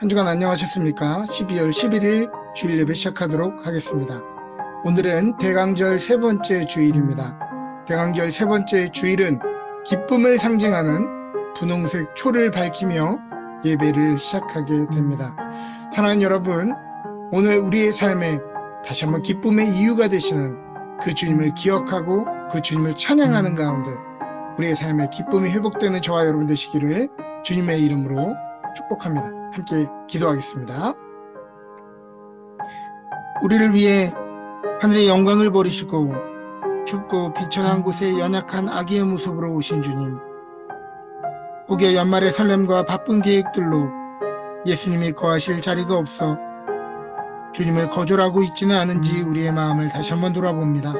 한 주간 안녕하셨습니까? 12월 11일 주일 예배 시작하도록 하겠습니다. 오늘은 대강절 세 번째 주일입니다. 대강절 세 번째 주일은 기쁨을 상징하는 분홍색 초를 밝히며 예배를 시작하게 됩니다. 사랑하는 여러분, 오늘 우리의 삶에 다시 한번 기쁨의 이유가 되시는 그 주님을 기억하고 그 주님을 찬양하는 가운데 우리의 삶에 기쁨이 회복되는 저와 여러분 되시기를 주님의 이름으로 축복합니다. 함께 기도하겠습니다. 우리를 위해 하늘의 영광을 버리시고 춥고 비천한 곳에 연약한 아기의 모습으로 오신 주님, 혹여 연말의 설렘과 바쁜 계획들로 예수님이 거하실 자리가 없어 주님을 거절하고 있지는 않은지 우리의 마음을 다시 한번 돌아봅니다.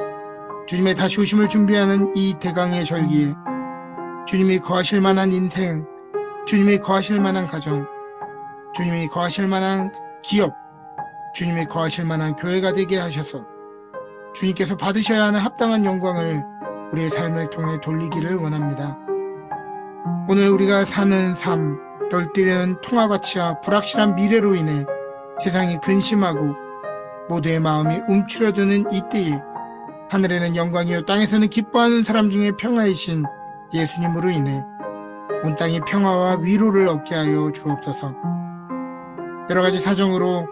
주님의 다시 오심을 준비하는 이 대강의 절기에 주님이 거하실 만한 인생, 주님이 거하실 만한 가정, 주님이 거하실 만한 기업, 주님이 거하실 만한 교회가 되게 하셔서 주님께서 받으셔야 하는 합당한 영광을 우리의 삶을 통해 돌리기를 원합니다. 오늘 우리가 사는 삶, 널뛰는 통화가치와 불확실한 미래로 인해 세상이 근심하고 모두의 마음이 움츠러드는 이때에 하늘에는 영광이요 땅에서는 기뻐하는 사람 중에 평화이신 예수님으로 인해 온 땅이 평화와 위로를 얻게 하여 주옵소서. 여러가지 사정으로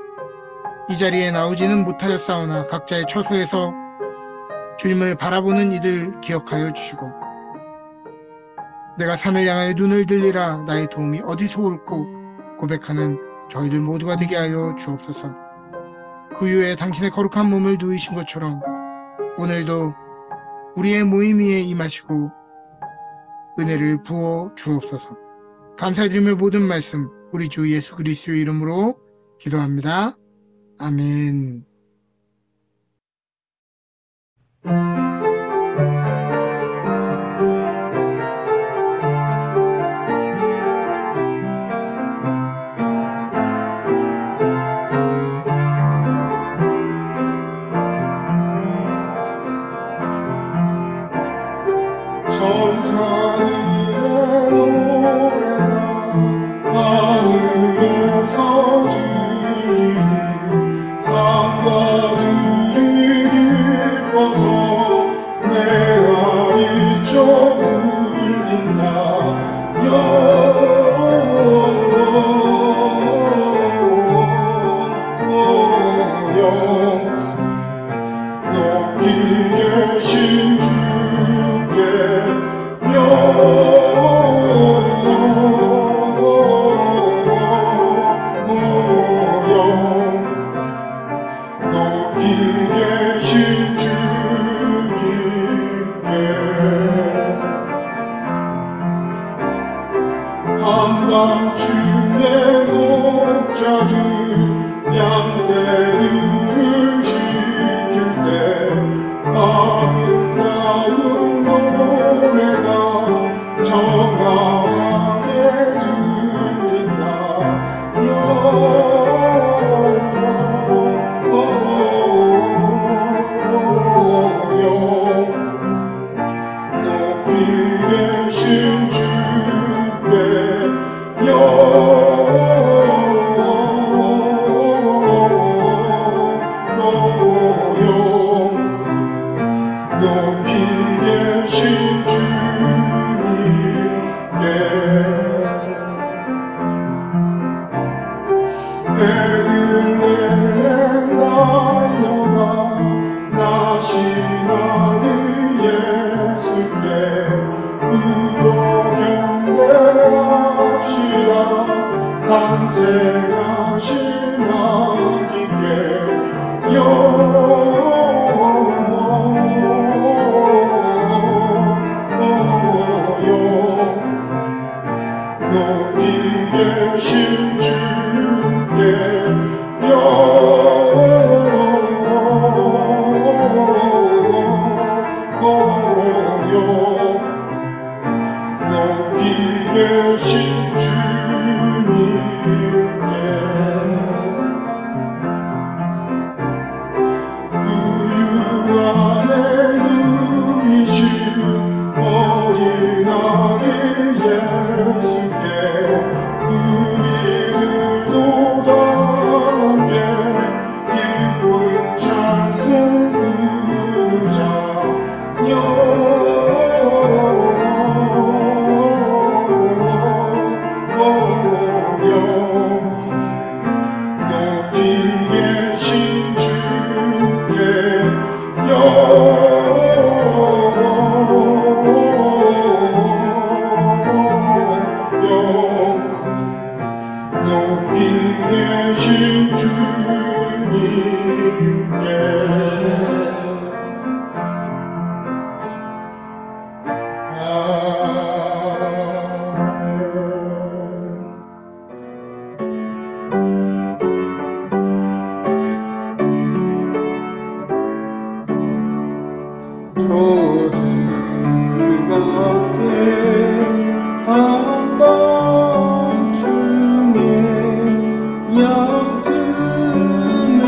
이 자리에 나오지는 못하였사오나 각자의 처소에서 주님을 바라보는 이들 기억하여 주시고, 내가 산을 향하여 눈을 들리라 나의 도움이 어디서 올꼬 고백하는 저희들 모두가 되게 하여 주옵소서. 그 후에 당신의 거룩한 몸을 누이신 것처럼 오늘도 우리의 모임 위에 임하시고 은혜를 부어 주옵소서. 감사드리며 모든 말씀 우리 주 예수 그리스도의 이름으로 기도합니다. 아멘. 천사들의 노래가 하늘에서 들리니 상과들이 기뻐서 내 안이 저 울린다. 높이 계신 주께 높이 계신 주님께 한밤중에 목자들 양떼들을 지킬 때 아름다운 노래가 정확하게 들린다. 높이 계신 주께 높이 계신 주님께 베들레헴 달려가 나시나는 예수께 울어 경배합시다. 탄생하신 아기께 높이 계신 주께 높이 계신 주님께 그 유안에 누리신 어린 아기 예수께 우리들도 높이 계신 주님께 저들밖에 한밤중에 양틈에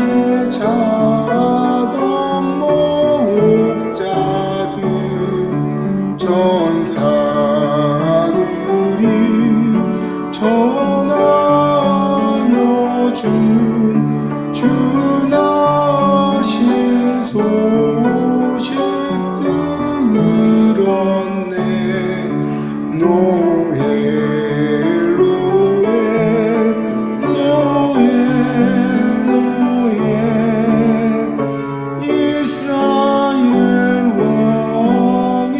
자던 목자들 전사들이 전하여 준 주나신 소식 들었네. 노엘 노엘 노엘 노엘 이스라엘 왕이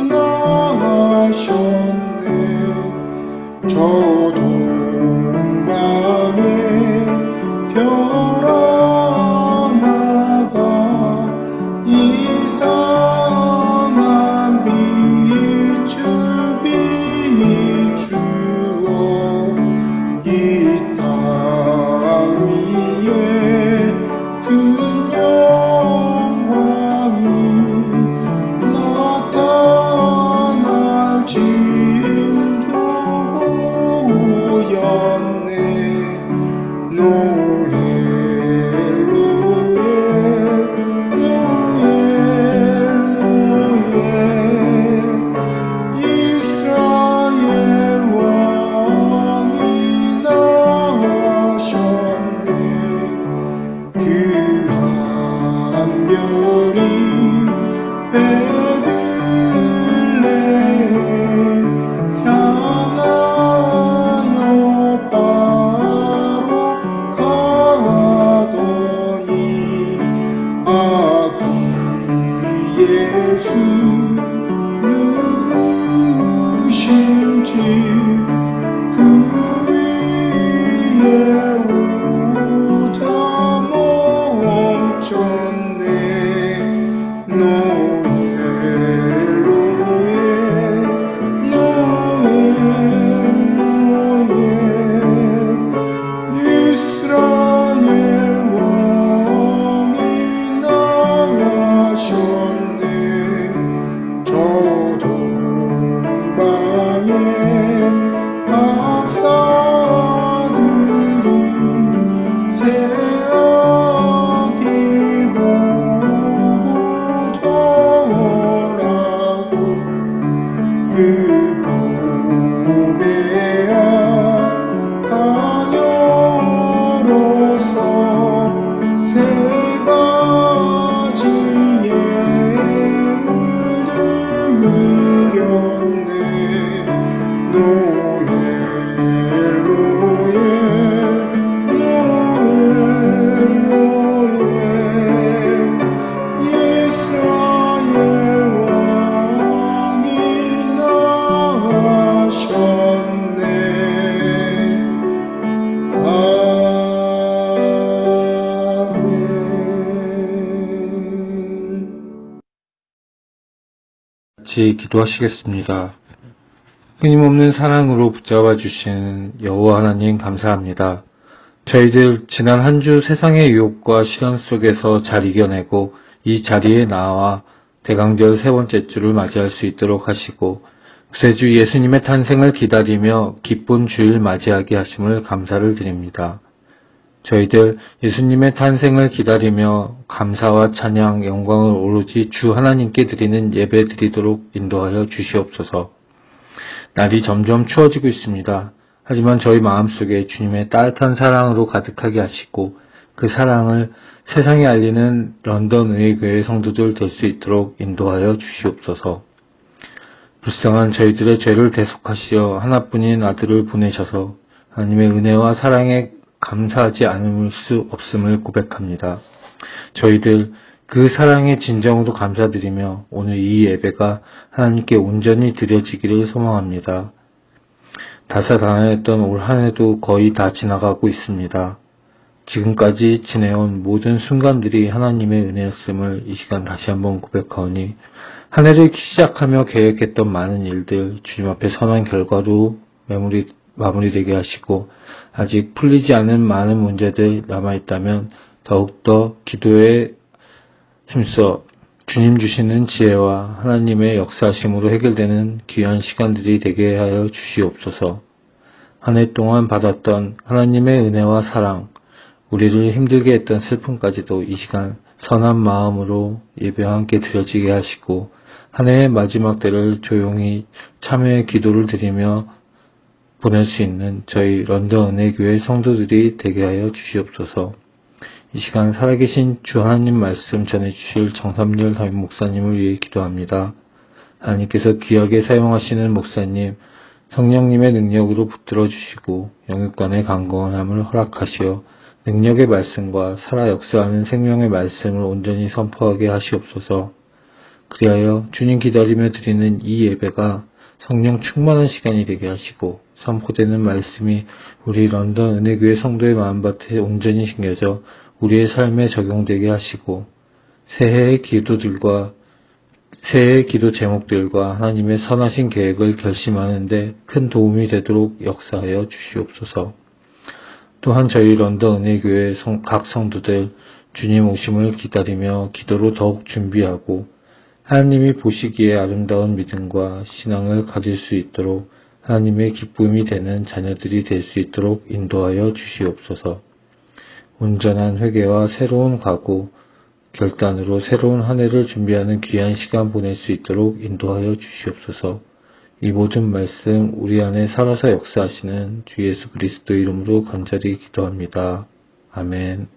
나셨네. 저 동방에 별 하나가 이상한 빛을 비추어 이 땅 위에 큰 영광이 나타날 징조였네. 노엘 노엘 노엘 노엘 이스라엘 왕이 나셨네. 그 한 별이 베들레헴 향하여 바로 가더니 아기 예수 누신 집 그 위에 오자 멈췄네. 노엘 노엘 노엘 노엘 이스라엘 왕이 나셨네. 저 동방에 박사들이 새아기 보고 전하고 그 보배야 다 열어서 세 가지의 물들였네. 노엘 노엘 노엘 노엘 이스라엘 왕이 나셨네. 아멘. 같이 기도하시겠습니다. 끊임없는 사랑으로 붙잡아 주시는 여호와 하나님 감사합니다. 저희들 지난 한 주 세상의 유혹과 시련 속에서 잘 이겨내고 이 자리에 나와 대강절 세 번째 주를 맞이할 수 있도록 하시고 구세주 예수님의 탄생을 기다리며 기쁜 주일 맞이하게 하심을 감사를 드립니다. 저희들 예수님의 탄생을 기다리며 감사와 찬양, 영광을 오로지 주 하나님께 드리는 예배 드리도록 인도하여 주시옵소서. 날이 점점 추워지고 있습니다. 하지만 저희 마음속에 주님의 따뜻한 사랑으로 가득하게 하시고 그 사랑을 세상에 알리는 런던 의회교회 성도들 될 수 있도록 인도하여 주시옵소서. 불쌍한 저희들의 죄를 대속하시어 하나뿐인 아들을 보내셔서 하나님의 은혜와 사랑에 감사하지 않을 수 없음을 고백합니다. 저희들 그 사랑의 진정으로 감사드리며 오늘 이 예배가 하나님께 온전히 드려지기를 소망합니다. 다사다난했던 올 한 해도 거의 다 지나가고 있습니다. 지금까지 지내온 모든 순간들이 하나님의 은혜였음을 이 시간 다시 한번 고백하오니 한 해를 시작하며 계획했던 많은 일들 주님 앞에 선한 결과로 마무리되게 하시고 아직 풀리지 않은 많은 문제들 남아있다면 더욱더 기도에 힘써 주님 주시는 지혜와 하나님의 역사하심으로 해결되는 귀한 시간들이 되게 하여 주시옵소서. 한 해 동안 받았던 하나님의 은혜와 사랑, 우리를 힘들게 했던 슬픔까지도 이 시간 선한 마음으로 예배와 함께 드려지게 하시고 한 해의 마지막 때를 조용히 참회의 기도를 드리며 보낼 수 있는 저희 런던 은혜교회 성도들이 되게 하여 주시옵소서. 이 시간 살아계신 주 하나님 말씀 전해주실 정삼열 담임 목사님을 위해 기도합니다. 하나님께서 귀하게 사용하시는 목사님, 성령님의 능력으로 붙들어 주시고 영육간의 강건함을 허락하시어 능력의 말씀과 살아 역사하는 생명의 말씀을 온전히 선포하게 하시옵소서. 그리하여 주님 기다리며 드리는 이 예배가 성령 충만한 시간이 되게 하시고 선포되는 말씀이 우리 런던 은혜교회 성도의 마음밭에 온전히 심겨져 우리의 삶에 적용되게 하시고 새해의 기도 제목들과 하나님의 선하신 계획을 결심하는 데 큰 도움이 되도록 역사하여 주시옵소서. 또한 저희 런던 은혜교회 각 성도들 주님 오심을 기다리며 기도로 더욱 준비하고 하나님이 보시기에 아름다운 믿음과 신앙을 가질 수 있도록 하나님의 기쁨이 되는 자녀들이 될 수 있도록 인도하여 주시옵소서. 온전한 회개와 새로운 각오, 결단으로 새로운 한 해를 준비하는 귀한 시간 보낼 수 있도록 인도하여 주시옵소서. 이 모든 말씀 우리 안에 살아서 역사하시는 주 예수 그리스도 이름으로 간절히 기도합니다. 아멘.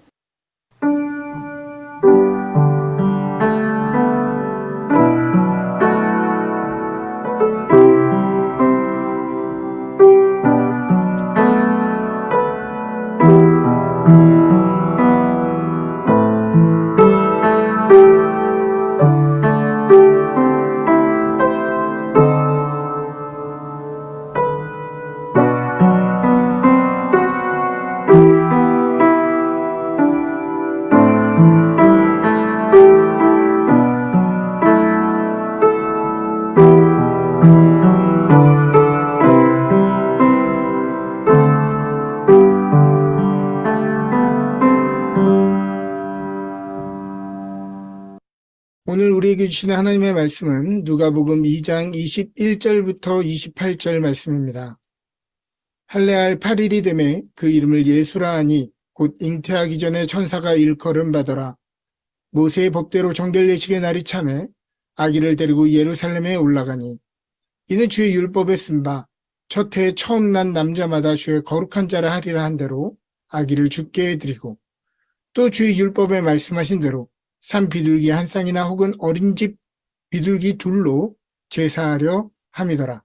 오늘 우리에게 주시는 하나님의 말씀은 누가복음 2장 21절부터 28절 말씀입니다. 할례할 8일이 되매 그 이름을 예수라 하니 곧 잉태하기 전에 천사가 일컬음 받아라. 모세의 법대로 정결 예식의 날이 차매 아기를 데리고 예루살렘에 올라가니 이는 주의 율법에 쓴 바 첫 해에 처음 난 남자마다 주의 거룩한 자라 하리라 한 대로 아기를 주께 해드리고 또 주의 율법에 말씀하신 대로 산 비둘기 한 쌍이나 혹은 어린 집 비둘기 둘로 제사하려 함이더라.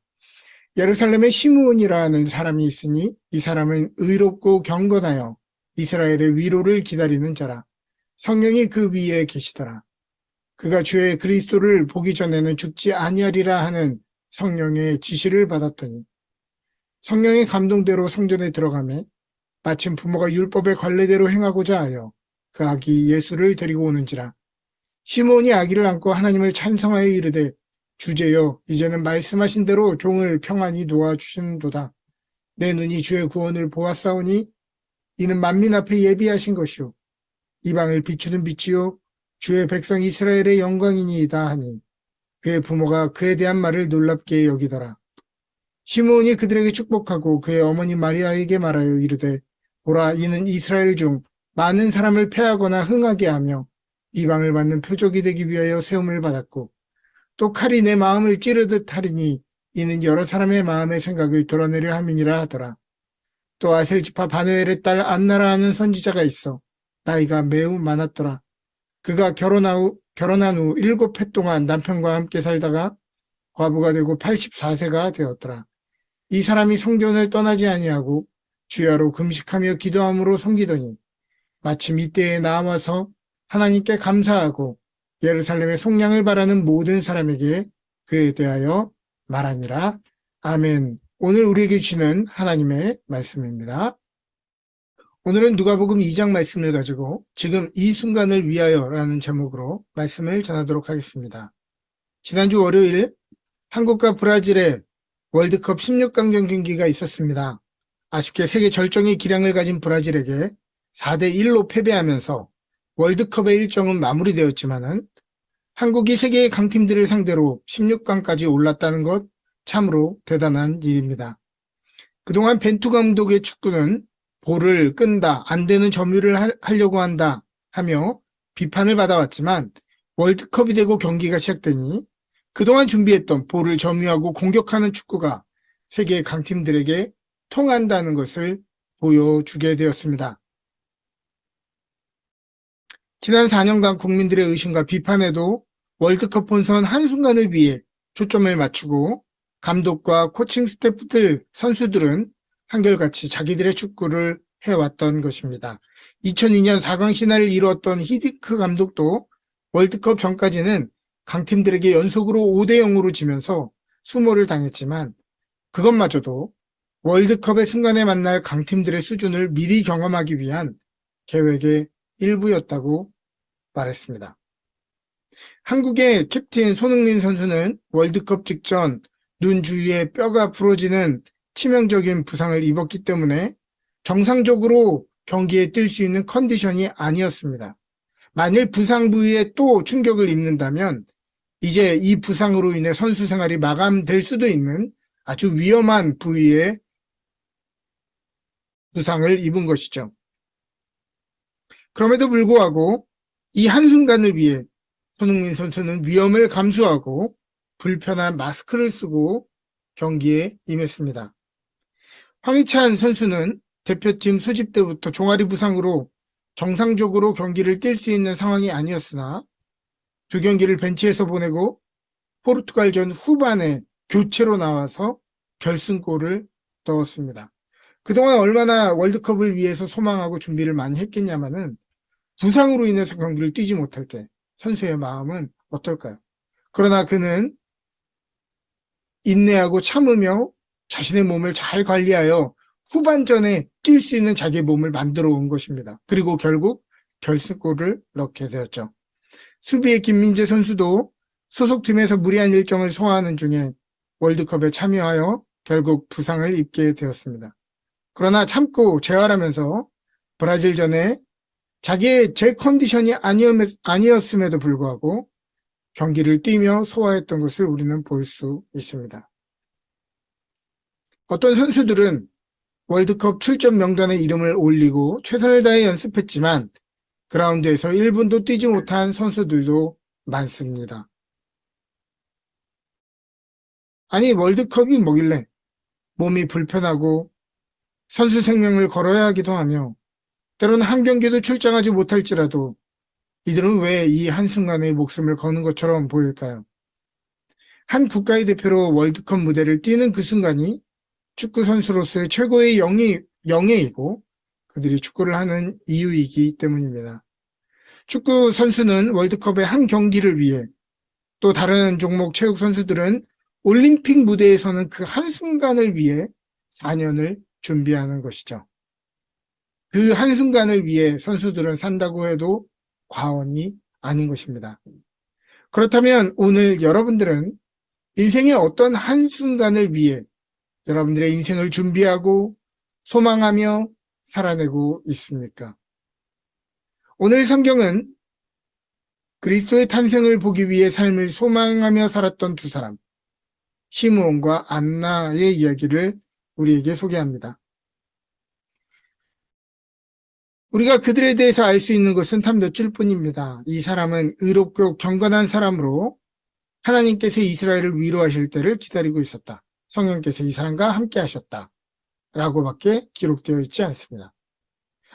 예루살렘에 시므온이라 하는 사람이 있으니 이 사람은 의롭고 경건하여 이스라엘의 위로를 기다리는 자라. 성령이 그 위에 계시더라. 그가 주의 그리스도를 보기 전에는 죽지 아니하리라 하는 성령의 지시를 받았더니 성령의 감동대로 성전에 들어가매 마침 부모가 율법의 관례대로 행하고자 하여 그 아기 예수를 데리고 오는지라. 시므온이 아기를 안고 하나님을 찬송하여 이르되 주제여 이제는 말씀하신 대로 종을 평안히 놓아주시는도다. 내 눈이 주의 구원을 보았사오니 이는 만민 앞에 예비하신 것이요 이방을 비추는 빛이요 주의 백성 이스라엘의 영광이니이다 하니 그의 부모가 그에 대한 말을 놀랍게 여기더라. 시므온이 그들에게 축복하고 그의 어머니 마리아에게 말하여 이르되 보라 이는 이스라엘 중 많은 사람을 패하거나 흥하게 하며 이방을 받는 표적이 되기 위하여 세움을 받았고 또 칼이 내 마음을 찌르듯 하리니 이는 여러 사람의 마음의 생각을 드러내려 함이니라 하더라. 또 아셀지파 바누엘의 딸 안나라 하는 선지자가 있어 나이가 매우 많았더라. 그가 결혼한 후 7해 동안 남편과 함께 살다가 과부가 되고 84세가 되었더라. 이 사람이 성전을 떠나지 아니하고 주야로 금식하며 기도함으로 섬기더니 마침 이때에 나와서 하나님께 감사하고 예루살렘의 속량을 바라는 모든 사람에게 그에 대하여 말하니라. 아멘. 오늘 우리에게 주시는 하나님의 말씀입니다. 오늘은 누가복음 2장 말씀을 가지고 지금 이 순간을 위하여라는 제목으로 말씀을 전하도록 하겠습니다. 지난주 월요일 한국과 브라질의 월드컵 16강전 경기가 있었습니다. 아쉽게 세계 절정의 기량을 가진 브라질에게 4대1로 패배하면서 월드컵의 일정은 마무리되었지만은 한국이 세계의 강팀들을 상대로 16강까지 올랐다는 것 참으로 대단한 일입니다. 그동안 벤투 감독의 축구는 볼을 끈다, 안 되는 점유를 하려고 한다 하며 비판을 받아왔지만 월드컵이 되고 경기가 시작되니 그동안 준비했던 볼을 점유하고 공격하는 축구가 세계의 강팀들에게 통한다는 것을 보여주게 되었습니다. 지난 4년간 국민들의 의심과 비판에도 월드컵 본선 한순간을 위해 초점을 맞추고 감독과 코칭 스태프들, 선수들은 한결같이 자기들의 축구를 해왔던 것입니다. 2002년 4강 신화를 이루었던 히딩크 감독도 월드컵 전까지는 강팀들에게 연속으로 5대0으로 지면서 수모를 당했지만 그것마저도 월드컵의 순간에 만날 강팀들의 수준을 미리 경험하기 위한 계획의 일부였다고 말했습니다. 한국의 캡틴 손흥민 선수는 월드컵 직전 눈 주위에 뼈가 부러지는 치명적인 부상을 입었기 때문에 정상적으로 경기에 뛸 수 있는 컨디션이 아니었습니다. 만일 부상 부위에 또 충격을 입는다면 이제 이 부상으로 인해 선수 생활이 마감될 수도 있는 아주 위험한 부위에 부상을 입은 것이죠. 그럼에도 불구하고 이 한순간을 위해 손흥민 선수는 위험을 감수하고 불편한 마스크를 쓰고 경기에 임했습니다. 황희찬 선수는 대표팀 소집 때부터 종아리 부상으로 정상적으로 경기를 뛸 수 있는 상황이 아니었으나 두 경기를 벤치에서 보내고 포르투갈전 후반에 교체로 나와서 결승골을 넣었습니다. 그동안 얼마나 월드컵을 위해서 소망하고 준비를 많이 했겠냐마는 부상으로 인해서 경기를 뛰지 못할 때 선수의 마음은 어떨까요? 그러나 그는 인내하고 참으며 자신의 몸을 잘 관리하여 후반전에 뛸 수 있는 자기의 몸을 만들어 온 것입니다. 그리고 결국 결승골을 넣게 되었죠. 수비의 김민재 선수도 소속팀에서 무리한 일정을 소화하는 중에 월드컵에 참여하여 결국 부상을 입게 되었습니다. 그러나 참고 재활하면서 브라질전에 자기의 제 컨디션이 아니었음에도 불구하고 경기를 뛰며 소화했던 것을 우리는 볼 수 있습니다. 어떤 선수들은 월드컵 출전 명단에 이름을 올리고 최선을 다해 연습했지만 그라운드에서 1분도 뛰지 못한 선수들도 많습니다. 아니 월드컵이 뭐길래 몸이 불편하고 선수 생명을 걸어야 하기도 하며 때로는 한 경기도 출장하지 못할지라도 이들은 왜 이 한순간에 목숨을 거는 것처럼 보일까요? 한 국가의 대표로 월드컵 무대를 뛰는 그 순간이 축구 선수로서의 최고의 영예이고 그들이 축구를 하는 이유이기 때문입니다. 축구 선수는 월드컵의 한 경기를 위해 또 다른 종목 체육 선수들은 올림픽 무대에서는 그 한순간을 위해 4년을 준비하는 것이죠. 그 한순간을 위해 선수들은 산다고 해도 과언이 아닌 것입니다. 그렇다면 오늘 여러분들은 인생의 어떤 한순간을 위해 여러분들의 인생을 준비하고 소망하며 살아내고 있습니까? 오늘 성경은 그리스도의 탄생을 보기 위해 삶을 소망하며 살았던 두 사람, 시므온과 안나의 이야기를 우리에게 소개합니다. 우리가 그들에 대해서 알 수 있는 것은 단 몇 줄 뿐입니다. 이 사람은 의롭고 경건한 사람으로 하나님께서 이스라엘을 위로하실 때를 기다리고 있었다. 성령께서 이 사람과 함께 하셨다. 라고밖에 기록되어 있지 않습니다.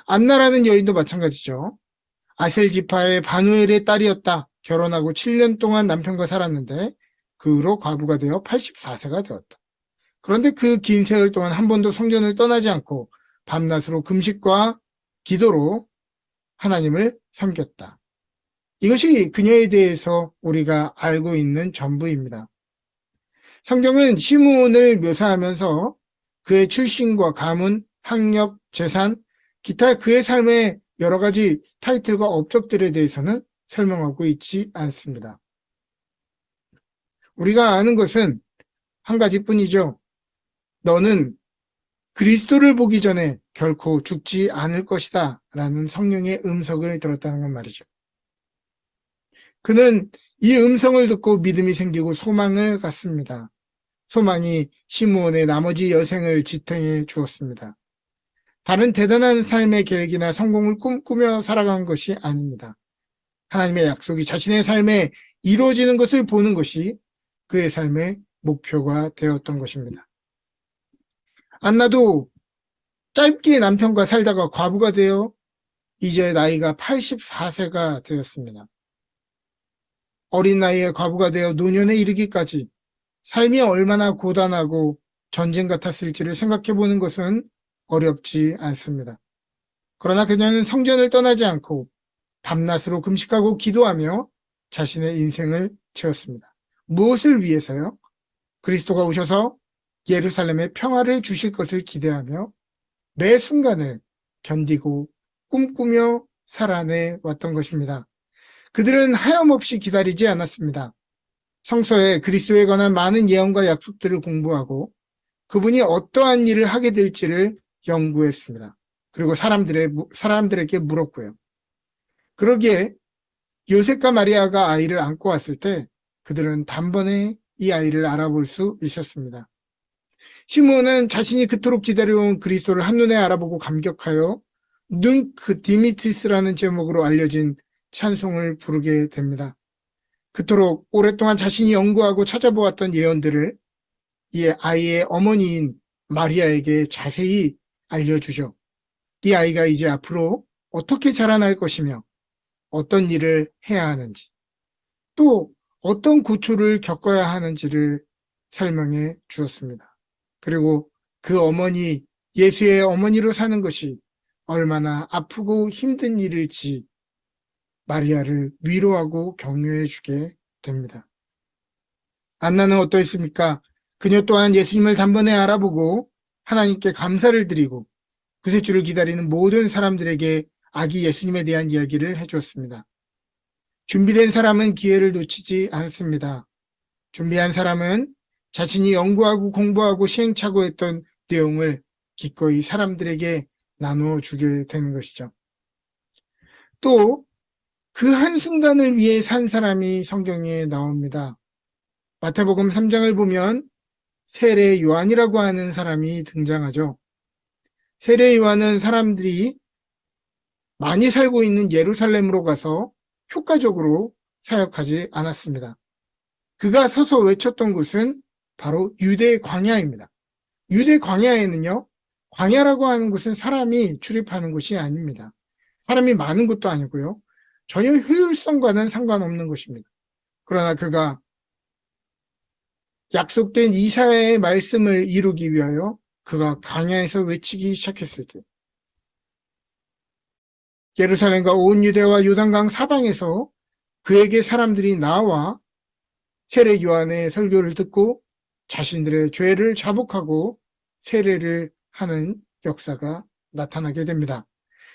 안나라는 여인도 마찬가지죠. 아셀 지파의 바누엘의 딸이었다. 결혼하고 7년 동안 남편과 살았는데 그 후로 과부가 되어 84세가 되었다. 그런데 그 긴 세월 동안 한 번도 성전을 떠나지 않고 밤낮으로 금식과 기도로 하나님을 섬겼다. 이것이 그녀에 대해서 우리가 알고 있는 전부입니다. 성경은 시므온을 묘사하면서 그의 출신과 가문, 학력, 재산, 기타 그의 삶의 여러 가지 타이틀과 업적들에 대해서는 설명하고 있지 않습니다. 우리가 아는 것은 한 가지뿐이죠. 너는 그리스도를 보기 전에 결코 죽지 않을 것이다 라는 성령의 음성을 들었다는 건 말이죠. 그는 이 음성을 듣고 믿음이 생기고 소망을 갖습니다. 소망이 시므온의 나머지 여생을 지탱해 주었습니다. 다른 대단한 삶의 계획이나 성공을 꿈꾸며 살아간 것이 아닙니다. 하나님의 약속이 자신의 삶에 이루어지는 것을 보는 것이 그의 삶의 목표가 되었던 것입니다. 안나도 짧게 남편과 살다가 과부가 되어 이제 나이가 84세가 되었습니다. 어린 나이에 과부가 되어 노년에 이르기까지 삶이 얼마나 고단하고 전쟁 같았을지를 생각해 보는 것은 어렵지 않습니다. 그러나 그녀는 성전을 떠나지 않고 밤낮으로 금식하고 기도하며 자신의 인생을 채웠습니다. 무엇을 위해서요? 그리스도가 오셔서 예루살렘에 평화를 주실 것을 기대하며 매 순간을 견디고 꿈꾸며 살아내 왔던 것입니다. 그들은 하염없이 기다리지 않았습니다. 성서에 그리스도에 관한 많은 예언과 약속들을 공부하고 그분이 어떠한 일을 하게 될지를 연구했습니다. 그리고 사람들에게 물었고요. 그러기에 요셉과 마리아가 아이를 안고 왔을 때 그들은 단번에 이 아이를 알아볼 수 있었습니다. 시므온은 자신이 그토록 기다려온 그리스도를 한눈에 알아보고 감격하여 눈크 디미티스라는 제목으로 알려진 찬송을 부르게 됩니다. 그토록 오랫동안 자신이 연구하고 찾아보았던 예언들을 이 아이의 어머니인 마리아에게 자세히 알려주죠. 이 아이가 이제 앞으로 어떻게 자라날 것이며 어떤 일을 해야 하는지 또 어떤 고초를 겪어야 하는지를 설명해 주었습니다. 그리고 그 어머니, 예수의 어머니로 사는 것이 얼마나 아프고 힘든 일일지 마리아를 위로하고 격려해 주게 됩니다. 안나는 어떠했습니까? 그녀 또한 예수님을 단번에 알아보고 하나님께 감사를 드리고 구세주를 기다리는 모든 사람들에게 아기 예수님에 대한 이야기를 해주었습니다. 준비된 사람은 기회를 놓치지 않습니다. 준비한 사람은 자신이 연구하고 공부하고 시행착오했던 내용을 기꺼이 사람들에게 나누어 주게 되는 것이죠. 또 그 한순간을 위해 산 사람이 성경에 나옵니다. 마태복음 3장을 보면 세례 요한이라고 하는 사람이 등장하죠. 세례 요한은 사람들이 많이 살고 있는 예루살렘으로 가서 효과적으로 사역하지 않았습니다. 그가 서서 외쳤던 곳은 바로 유대 광야입니다. 유대 광야에는요, 광야라고 하는 곳은 사람이 출입하는 곳이 아닙니다. 사람이 많은 곳도 아니고요. 전혀 효율성과는 상관없는 곳입니다. 그러나 그가 약속된 이사야의 말씀을 이루기 위하여 그가 광야에서 외치기 시작했을 때 예루살렘과 온 유대와 요단강 사방에서 그에게 사람들이 나와 세례 요한의 설교를 듣고 자신들의 죄를 자복하고 세례를 하는 역사가 나타나게 됩니다.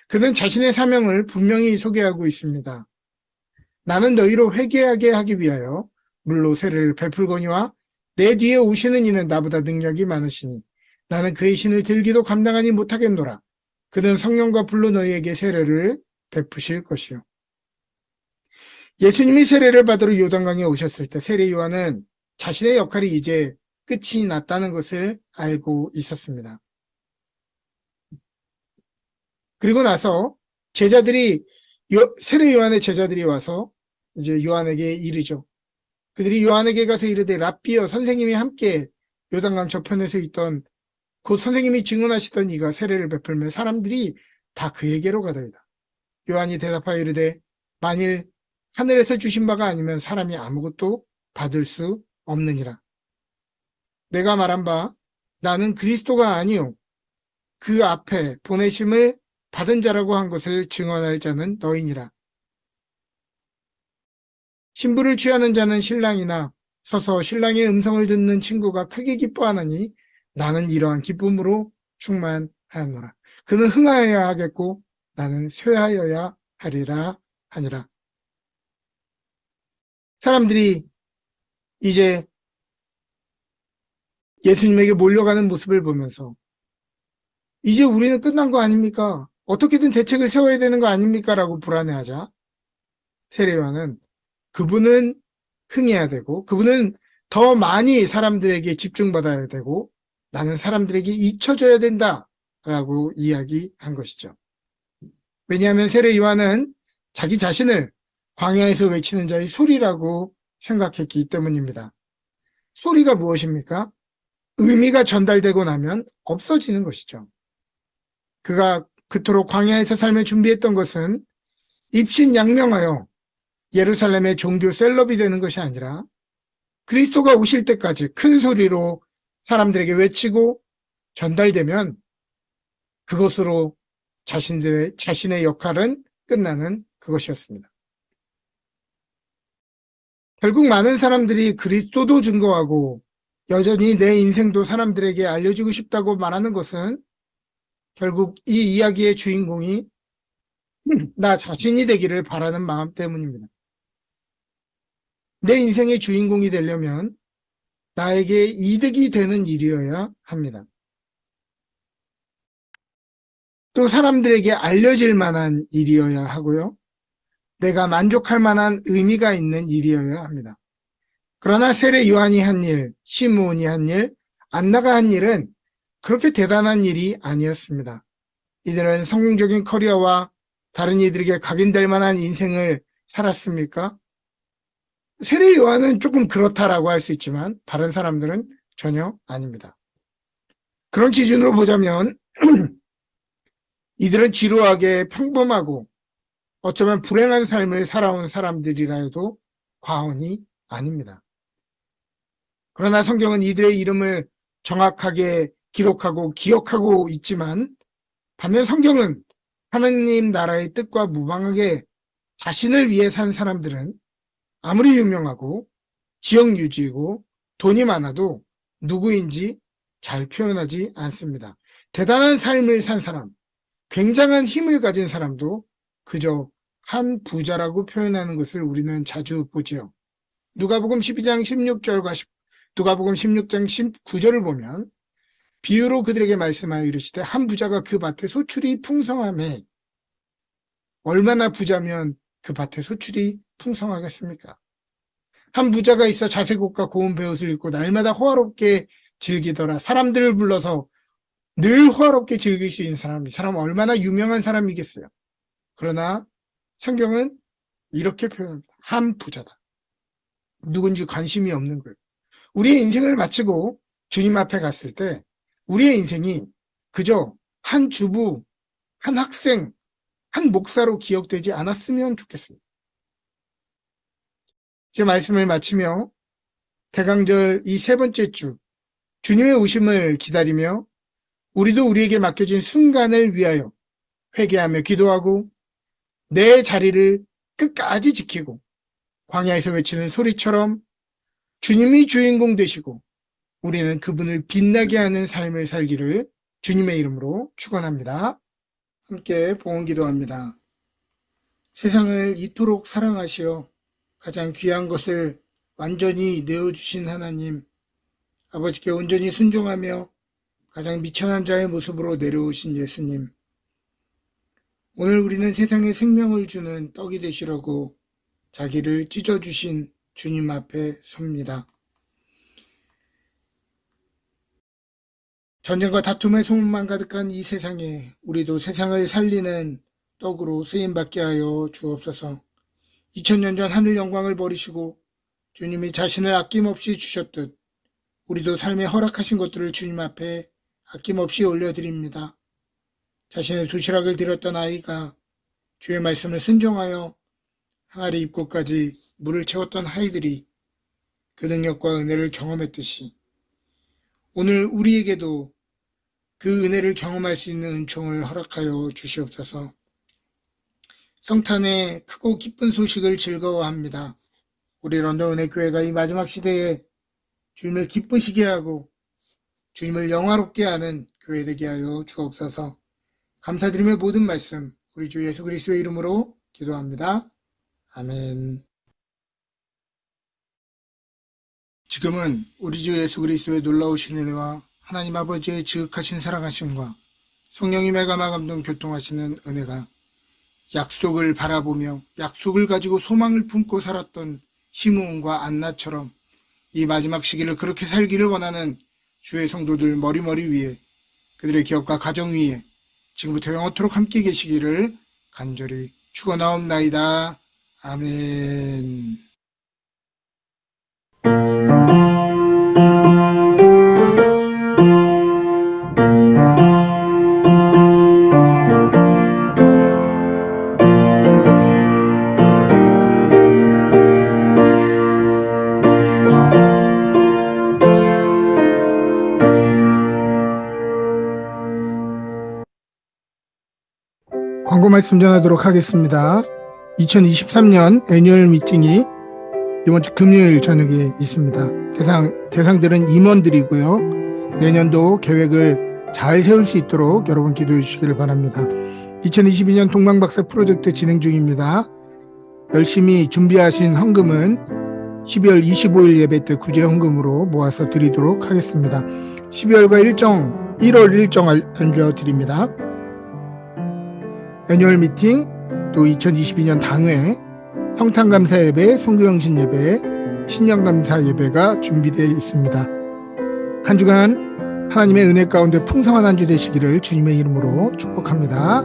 그는 자신의 사명을 분명히 소개하고 있습니다. 나는 너희로 회개하게 하기 위하여 물로 세례를 베풀거니와 내 뒤에 오시는 이는 나보다 능력이 많으시니 나는 그의 신을 들기도 감당하지 못하겠노라. 그는 성령과 불로 너희에게 세례를 베푸실 것이요. 예수님이 세례를 받으러 요단강에 오셨을 때 세례 요한은 자신의 역할이 이제 끝이 났다는 것을 알고 있었습니다. 그리고 나서 세례 요한의 제자들이 와서 이제 요한에게 이르죠. 그들이 요한에게 가서 이르되 랍비여, 선생님이 함께 요단강 저편에서 있던 곧 선생님이 증언하시던 이가 세례를 베풀면 사람들이 다 그에게로 가더이다. 요한이 대답하여 이르되 만일 하늘에서 주신 바가 아니면 사람이 아무것도 받을 수 없느니라. 내가 말한 바 나는 그리스도가 아니요 그 앞에 보내심을 받은 자라고 한 것을 증언할 자는 너희니라. 신부를 취하는 자는 신랑이나 서서 신랑의 음성을 듣는 친구가 크게 기뻐하느니 나는 이러한 기쁨으로 충만하노라. 그는 흥하여야 하겠고 나는 쇠하여야 하리라 하니라. 사람들이 이제 예수님에게 몰려가는 모습을 보면서 이제 우리는 끝난 거 아닙니까? 어떻게든 대책을 세워야 되는 거 아닙니까? 라고 불안해하자 세례요한은 그분은 흥해야 되고 그분은 더 많이 사람들에게 집중받아야 되고 나는 사람들에게 잊혀져야 된다 라고 이야기한 것이죠. 왜냐하면 세례 요한은 자기 자신을 광야에서 외치는 자의 소리라고 생각했기 때문입니다. 소리가 무엇입니까? 의미가 전달되고 나면 없어지는 것이죠. 그가 그토록 광야에서 삶을 준비했던 것은 입신양명하여 예루살렘의 종교 셀럽이 되는 것이 아니라 그리스도가 오실 때까지 큰 소리로 사람들에게 외치고 전달되면 그것으로 자신의 역할은 끝나는 그것이었습니다. 결국 많은 사람들이 그리스도도 증거하고 여전히 내 인생도 사람들에게 알려주고 싶다고 말하는 것은 결국 이 이야기의 주인공이 나 자신이 되기를 바라는 마음 때문입니다. 내 인생의 주인공이 되려면 나에게 이득이 되는 일이어야 합니다. 또 사람들에게 알려질 만한 일이어야 하고요. 내가 만족할 만한 의미가 있는 일이어야 합니다. 그러나 세례 요한이 한 일, 시므온이 한 일, 안나가 한 일은 그렇게 대단한 일이 아니었습니다. 이들은 성공적인 커리어와 다른 이들에게 각인될 만한 인생을 살았습니까? 세례 요한은 조금 그렇다라고 할 수 있지만 다른 사람들은 전혀 아닙니다. 그런 기준으로 보자면 이들은 지루하게 평범하고 어쩌면 불행한 삶을 살아온 사람들이라 해도 과언이 아닙니다. 그러나 성경은 이들의 이름을 정확하게 기록하고 기억하고 있지만 반면 성경은 하느님 나라의 뜻과 무방하게 자신을 위해 산 사람들은 아무리 유명하고 지역 유지이고 돈이 많아도 누구인지 잘 표현하지 않습니다. 대단한 삶을 산 사람, 굉장한 힘을 가진 사람도 그저 한 부자라고 표현하는 것을 우리는 자주 보지요. 누가복음 12장 16절과 누가복음 16장 19절을 보면 비유로 그들에게 말씀하여 이르시되 한 부자가 그 밭에 소출이 풍성하매 얼마나 부자면 그 밭에 소출이 풍성하겠습니까? 한 부자가 있어 자색 옷과 고운 베옷을 입고 날마다 호화롭게 즐기더라. 사람들을 불러서 늘 호화롭게 즐길 수 있는 사람, 이 사람 얼마나 유명한 사람이겠어요. 그러나 성경은 이렇게 표현합니다. 한 부자다. 누군지 관심이 없는 거예요. 우리의 인생을 마치고 주님 앞에 갔을 때 우리의 인생이 그저 한 주부, 한 학생, 한 목사로 기억되지 않았으면 좋겠습니다. 제 말씀을 마치며 대강절 이 세 번째 주 주님의 오심을 기다리며 우리도 우리에게 맡겨진 순간을 위하여 회개하며 기도하고 내 자리를 끝까지 지키고 광야에서 외치는 소리처럼 주님이 주인공 되시고 우리는 그분을 빛나게 하는 삶을 살기를 주님의 이름으로 축원합니다. 함께 봉헌 기도합니다. 세상을 이토록 사랑하시어 가장 귀한 것을 완전히 내어주신 하나님, 아버지께 온전히 순종하며 가장 미천한 자의 모습으로 내려오신 예수님, 오늘 우리는 세상에 생명을 주는 떡이 되시려고 자기를 찢어주신 주님 앞에 섭니다. 전쟁과 다툼의 소문만 가득한 이 세상에 우리도 세상을 살리는 떡으로 쓰임받게 하여 주옵소서. 2000년 전 하늘 영광을 버리시고 주님이 자신을 아낌없이 주셨듯 우리도 삶에 허락하신 것들을 주님 앞에 아낌없이 올려드립니다. 자신의 도시락을 드렸던 아이가 주의 말씀을 순종하여 항아리 입구까지 물을 채웠던 아이들이 그 능력과 은혜를 경험했듯이 오늘 우리에게도 그 은혜를 경험할 수 있는 은총을 허락하여 주시옵소서. 성탄의 크고 기쁜 소식을 즐거워합니다. 우리 런던 은혜교회가 이 마지막 시대에 주님을 기쁘시게 하고 주님을 영화롭게 하는 교회 되게 하여 주옵소서. 감사드리며 모든 말씀 우리 주 예수 그리스도의 이름으로 기도합니다. 아멘. 지금은 우리 주 예수 그리스도의 놀라우신 은혜와 하나님 아버지의 지극하신 사랑하심과 성령님의 감화 감동 교통하시는 은혜가 약속을 바라보며 약속을 가지고 소망을 품고 살았던 시므온과 안나처럼 이 마지막 시기를 그렇게 살기를 원하는 주의 성도들 머리머리 위에 그들의 기업과 가정 위에 지금부터 영원토록 함께 계시기를 간절히 축원하옵나이다. 아멘. 광고 말씀 전하도록 하겠습니다. 2023년 애뉴얼 미팅이 이번 주 금요일 저녁에 있습니다. 대상들은 임원들이고요. 내년도 계획을 잘 세울 수 있도록 여러분 기도해 주시기를 바랍니다. 2022년 동방박사 프로젝트 진행 중입니다. 열심히 준비하신 헌금은 12월 25일 예배 때 구제 헌금으로 모아서 드리도록 하겠습니다. 12월과 1월 일정 알려드립니다. 애뉴얼 미팅, 또 2022년 당회, 성탄감사 예배, 송구영신 예배, 신년감사 예배가 준비되어 있습니다. 한 주간 하나님의 은혜 가운데 풍성한 한 주 되시기를 주님의 이름으로 축복합니다.